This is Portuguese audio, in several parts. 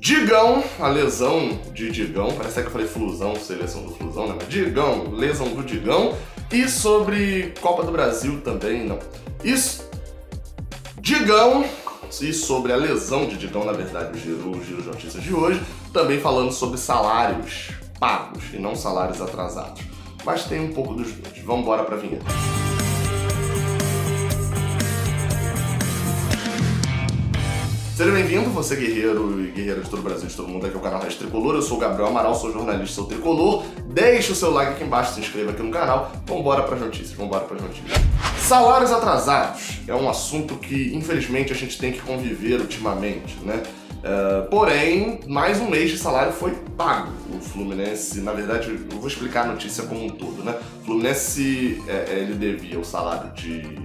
Digão, a lesão de Digão, parece que eu falei Flusão, seleção do Flusão, né? Mas Digão, lesão do Digão. E sobre Copa do Brasil também, não. Isso, Digão, e sobre a lesão de Digão, na verdade, o giro de notícias de hoje, também falando sobre salários pagos e não salários atrasados. Mas tem um pouco dos dois. Vamos embora pra vinheta. Seja bem-vindo, você guerreiro e guerreira de todo o Brasil, de todo mundo, aqui é o canal Raiz Tricolor. Eu sou o Gabriel Amaral, sou jornalista, sou tricolor. Deixe o seu like aqui embaixo, se inscreva aqui no canal. Vambora para as notícias, vambora para as notícias. Salários atrasados é um assunto que, infelizmente, a gente tem que conviver ultimamente, né? Porém, mais um mês de salário foi pago. O Fluminense, na verdade, eu vou explicar a notícia como um todo, né? O Fluminense, ele devia o salário de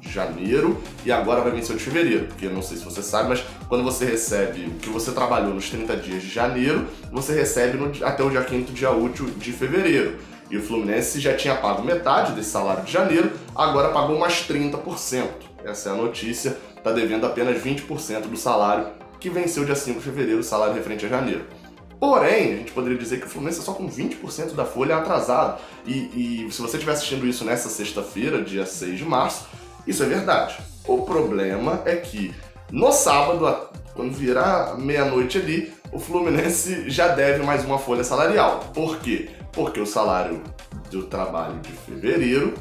janeiro e agora vai vencer o de fevereiro, porque eu não sei se você sabe, mas quando você recebe o que você trabalhou nos 30 dias de janeiro, você recebe até o dia 5º dia útil de fevereiro. E o Fluminense já tinha pago metade desse salário de janeiro, agora pagou mais 30%. Essa é a notícia, está devendo apenas 20% do salário que venceu dia 5 de fevereiro, o salário referente a janeiro. Porém, a gente poderia dizer que o Fluminense é só com 20% da folha atrasada. E se você estiver assistindo isso nessa sexta-feira, dia 6 de março, isso é verdade. O problema é que no sábado, quando virar meia-noite ali, o Fluminense já deve mais uma folha salarial. Por quê? Porque o salário do trabalho de fevereiro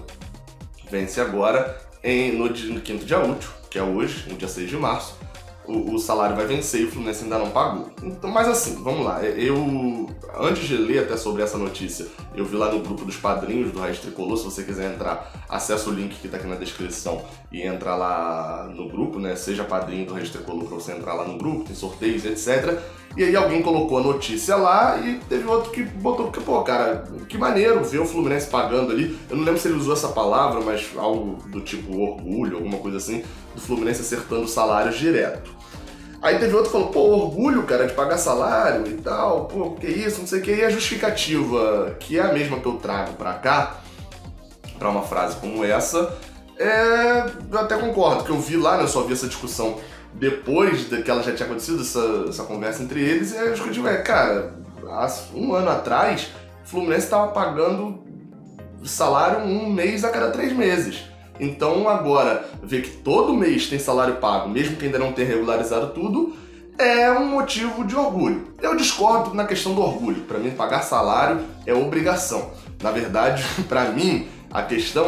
vence agora no 5º dia útil, que é hoje, no dia 6 de março. O salário vai vencer e o Fluminense ainda não pagou. Então, mas assim, vamos lá. Antes de ler até sobre essa notícia, eu vi lá no grupo dos padrinhos do Raiz Tricolor. Se você quiser entrar, acessa o link que tá aqui na descrição e entra lá no grupo, né? Seja padrinho do Raiz Tricolor pra você entrar lá no grupo, tem sorteios, etc. E aí alguém colocou a notícia lá e teve outro que botou, porque, pô, cara, que maneiro ver o Fluminense pagando ali. Eu não lembro se ele usou essa palavra, mas algo do tipo orgulho, alguma coisa assim, do Fluminense acertando salários direto. Aí teve outro que falou, pô, orgulho, cara, de pagar salário e tal, pô, que isso, não sei o que. E a justificativa, que é a mesma que eu trago pra cá, pra uma frase como essa, eu até concordo, que eu vi lá, né, eu só vi essa discussão depois que ela já tinha acontecido, essa conversa entre eles, e a justificativa cara, há um ano atrás, o Fluminense estava pagando salário um mês a cada 3 meses. Então agora, ver que todo mês tem salário pago, mesmo que ainda não tenha regularizado tudo, é um motivo de orgulho. Eu discordo na questão do orgulho. Para mim, pagar salário é obrigação. Na verdade, para mim, a questão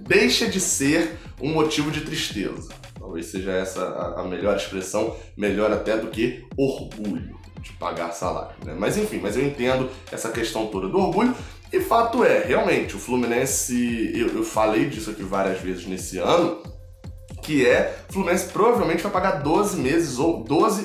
deixa de ser um motivo de tristeza. Talvez seja essa a melhor expressão, melhor até do que orgulho de pagar salário, né? Mas enfim, eu entendo essa questão toda do orgulho. E fato realmente, o Fluminense, eu falei disso aqui várias vezes nesse ano, que o Fluminense provavelmente vai pagar 12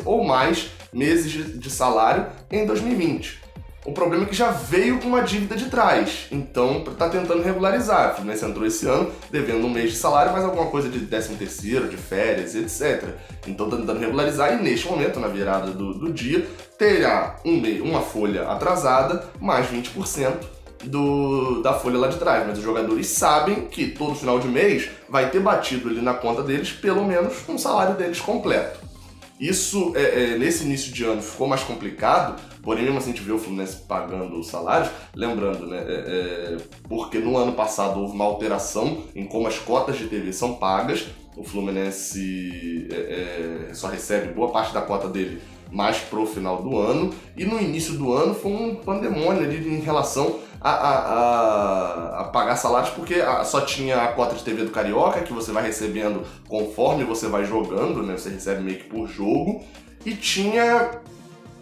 ou mais meses de salário em 2020. O problema é que já veio com uma dívida de trás, então tá tentando regularizar. O Fluminense entrou esse ano devendo um mês de salário, mais alguma coisa de 13º, de férias, etc. Então tá tentando regularizar e neste momento, na virada do dia, terá uma folha atrasada mais 20%. Da folha lá de trás, mas os jogadores sabem que todo final de mês vai ter batido ali na conta deles pelo menos um salário deles completo. Isso, nesse início de ano, ficou mais complicado, porém mesmo assim a gente vê o Fluminense pagando os salários, lembrando, né, porque no ano passado houve uma alteração em como as cotas de TV são pagas, o Fluminense só recebe boa parte da cota dele mais pro final do ano, e no início do ano foi um pandemônio ali em relação a pagar salários, porque só tinha a cota de TV do Carioca, que você vai recebendo conforme você vai jogando, né? Você recebe meio que por jogo, e tinha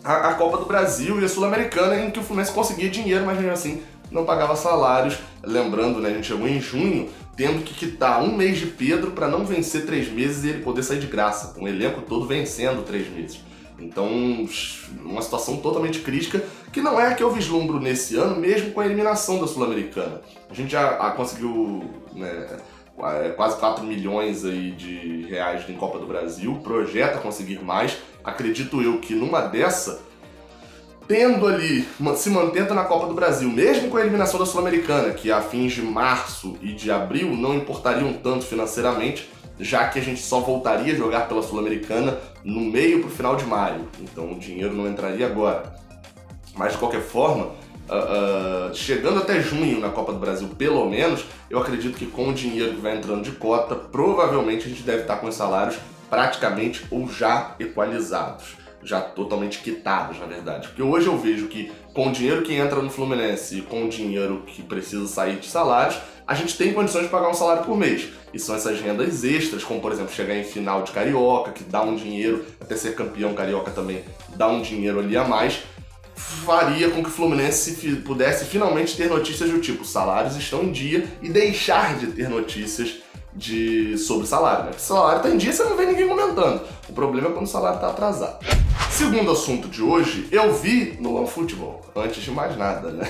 a Copa do Brasil e a Sul-Americana, em que o Fluminense conseguia dinheiro, mas mesmo assim não pagava salários. Lembrando, né, a gente chegou em junho, tendo que quitar um mês de Pedro para não vencer 3 meses e ele poder sair de graça, com o elenco todo vencendo 3 meses. Então, uma situação totalmente crítica, que não é a que eu vislumbro nesse ano, mesmo com a eliminação da Sul-Americana. A gente já conseguiu, né, quase 4 milhões aí de reais em Copa do Brasil, projeta conseguir mais. Acredito eu que numa dessa, tendo ali, se mantendo na Copa do Brasil, mesmo com a eliminação da Sul-Americana, que a fins de março e de abril não importariam tanto financeiramente, já que a gente só voltaria a jogar pela Sul-Americana no meio pro final de maio, então o dinheiro não entraria agora. Mas de qualquer forma, chegando até junho na Copa do Brasil, pelo menos, eu acredito que com o dinheiro que vai entrando de cota, provavelmente a gente deve estar com os salários praticamente ou já equalizados, já totalmente quitados, na verdade. Porque hoje eu vejo que com o dinheiro que entra no Fluminense e com o dinheiro que precisa sair de salários, a gente tem condições de pagar um salário por mês. E são essas rendas extras, como por exemplo chegar em final de Carioca, que dá um dinheiro, até ser campeão Carioca também dá um dinheiro ali a mais, faria com que o Fluminense pudesse finalmente ter notícias do tipo salários estão em dia e deixar de ter notícias sobre salário, né? Porque se o salário tá em dia, você não vê ninguém comentando. O problema é quando o salário tá atrasado. Segundo assunto de hoje, eu vi no OneFootball, antes de mais nada, né?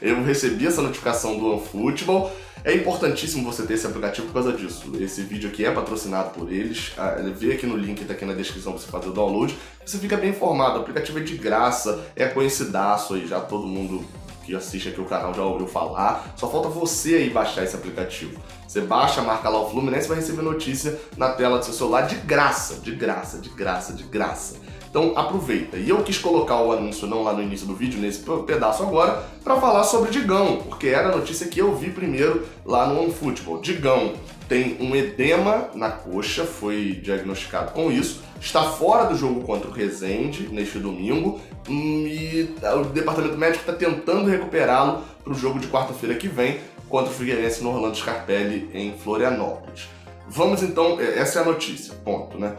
Eu recebi essa notificação do OneFootball. É importantíssimo você ter esse aplicativo por causa disso. Esse vídeo aqui é patrocinado por eles. Vê aqui no link, tá aqui na descrição pra você fazer o download. Você fica bem informado, o aplicativo é de graça, é conhecidaço aí, já todo mundo que assiste aqui o canal já ouviu falar. Só falta você aí baixar esse aplicativo. Você baixa, marca lá o Fluminense e vai receber notícia na tela do seu celular de graça, de graça, de graça, de graça. Então aproveita. E eu quis colocar o anúncio não lá no início do vídeo, nesse pedaço agora, para falar sobre Digão, porque era a notícia que eu vi primeiro lá no OneFootball. Digão tem um edema na coxa, foi diagnosticado com isso, está fora do jogo contra o Resende neste domingo e o departamento médico está tentando recuperá-lo para o jogo de quarta-feira que vem contra o Figueirense no Orlando Scarpelli em Florianópolis. Vamos então, essa é a notícia, ponto, né?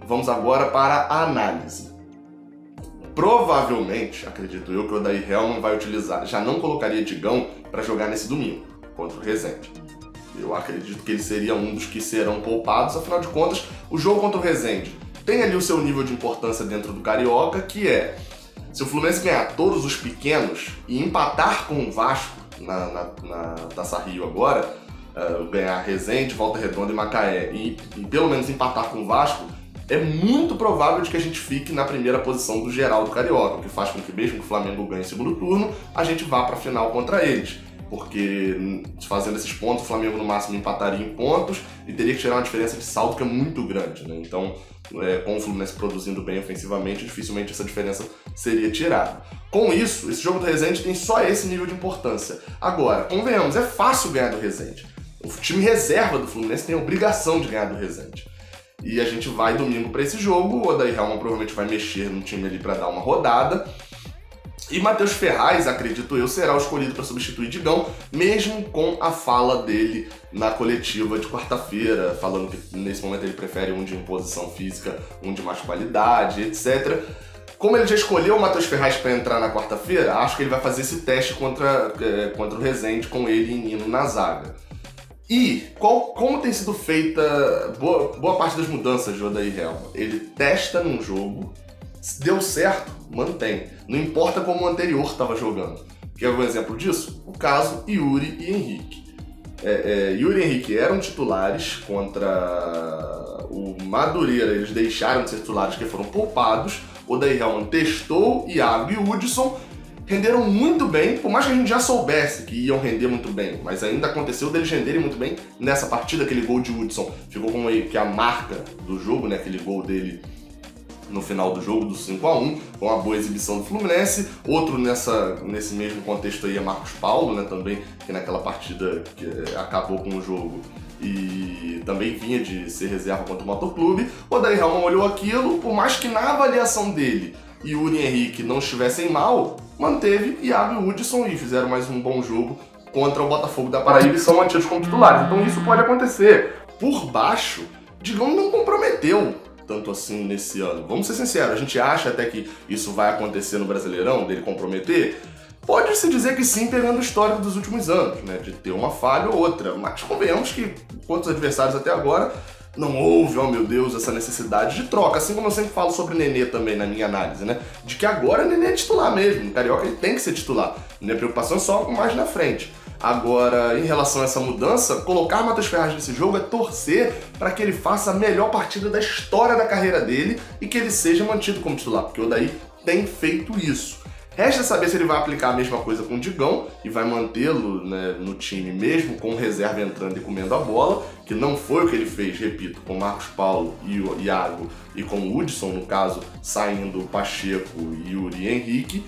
Vamos agora para a análise. Provavelmente, acredito eu, que o Odair Hellmann vai utilizar, já não colocaria Digão para jogar nesse domingo contra o Resende. Eu acredito que ele seria um dos que serão poupados, afinal de contas, o jogo contra o Resende tem ali o seu nível de importância dentro do Carioca, que é, se o Fluminense ganhar todos os pequenos e empatar com o Vasco na Taça Rio agora, ganhar Resende, Volta Redonda e Macaé, e pelo menos empatar com o Vasco, é muito provável de que a gente fique na primeira posição do geral do Carioca, o que faz com que mesmo que o Flamengo ganhe o segundo turno, a gente vá para a final contra eles. Porque fazendo esses pontos, o Flamengo no máximo empataria em pontos e teria que tirar uma diferença de saldo que é muito grande, né? Então, com o Fluminense produzindo bem ofensivamente, dificilmente essa diferença seria tirada. Com isso, esse jogo do Resende tem só esse nível de importância. Agora, convenhamos, é fácil ganhar do Resende. O time reserva do Fluminense tem a obrigação de ganhar do Resende. E a gente vai domingo para esse jogo, o Odair Hellmann provavelmente vai mexer no time ali para dar uma rodada. E Matheus Ferraz, acredito eu, será o escolhido para substituir Digão, mesmo com a fala dele na coletiva de quarta-feira, falando que nesse momento ele prefere um de imposição física, um de mais qualidade, etc. Como ele já escolheu o Matheus Ferraz para entrar na quarta-feira, acho que ele vai fazer esse teste contra o Resende com ele e Nino na zaga. E como tem sido feita boa parte das mudanças de Odair Hellmann? Ele testa num jogo, se deu certo, mantém. Não importa como o anterior estava jogando. Quer ver um exemplo disso? O caso Yuri e Henrique. Yuri e Henrique eram titulares contra o Madureira, eles deixaram de ser titulares porque foram poupados. O Odair Hellmann testou Iago e Hudson, renderam muito bem, por mais que a gente já soubesse que iam render muito bem, mas ainda aconteceu deles renderem muito bem nessa partida. Aquele gol de Hudson ficou como que a marca do jogo, né? Aquele gol dele no final do jogo, do 5-1, com uma boa exibição do Fluminense. Outro nesse mesmo contexto aí é Marcos Paulo, né, também, que naquela partida que acabou com o jogo e também vinha de ser reserva contra o Motoclube. O Odair Hellmann olhou aquilo, por mais que na avaliação dele Yuri e Henrique não estivessem mal, manteve Iago e Hudson e fizeram mais um bom jogo contra o Botafogo da Paraíba e são mantidos como titulares. Então isso pode acontecer. Por baixo, Digão não comprometeu tanto assim nesse ano. Vamos ser sinceros, a gente acha até que isso vai acontecer no Brasileirão, dele comprometer? Pode-se dizer que sim, pegando o histórico dos últimos anos, né? De ter uma falha ou outra, mas convenhamos que, quanto os adversários até agora, não houve, oh meu Deus, essa necessidade de troca. Assim como eu sempre falo sobre Nenê também na minha análise, né? De que agora Nenê é titular mesmo, no Carioca ele tem que ser titular. Minha preocupação é só mais na frente. Agora, em relação a essa mudança, colocar Matheus Ferraz nesse jogo é torcer para que ele faça a melhor partida da história da carreira dele e que ele seja mantido como titular, porque o Odair tem feito isso. Resta saber se ele vai aplicar a mesma coisa com o Digão e vai mantê-lo, né, no time mesmo com o reserva entrando e comendo a bola, que não foi o que ele fez, repito, com o Marcos Paulo e o Iago e com o Hudson, no caso, saindo o Pacheco, Yuri e Henrique.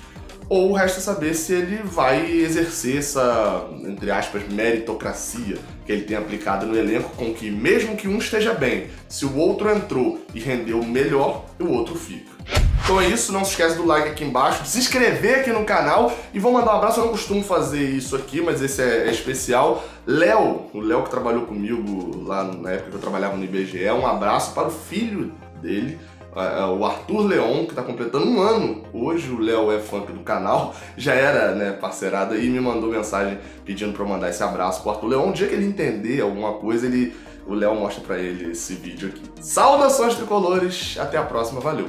Ou resta saber se ele vai exercer essa, entre aspas, meritocracia que ele tem aplicado no elenco, com que mesmo que um esteja bem, se o outro entrou e rendeu melhor, o outro fica. Então é isso, não se esquece do like aqui embaixo, de se inscrever aqui no canal e vou mandar um abraço. Eu não costumo fazer isso aqui, mas esse é especial. O Léo que trabalhou comigo lá na época que eu trabalhava no IBGE, um abraço para o filho dele, o Arthur Leon, que tá completando 1 ano. Hoje o Léo é fã do canal, já era, né, parceirada, e me mandou mensagem pedindo pra eu mandar esse abraço pro Arthur Leon. Um dia que ele entender alguma coisa, o Léo mostra pra ele esse vídeo aqui. Saudações tricolores, até a próxima, valeu!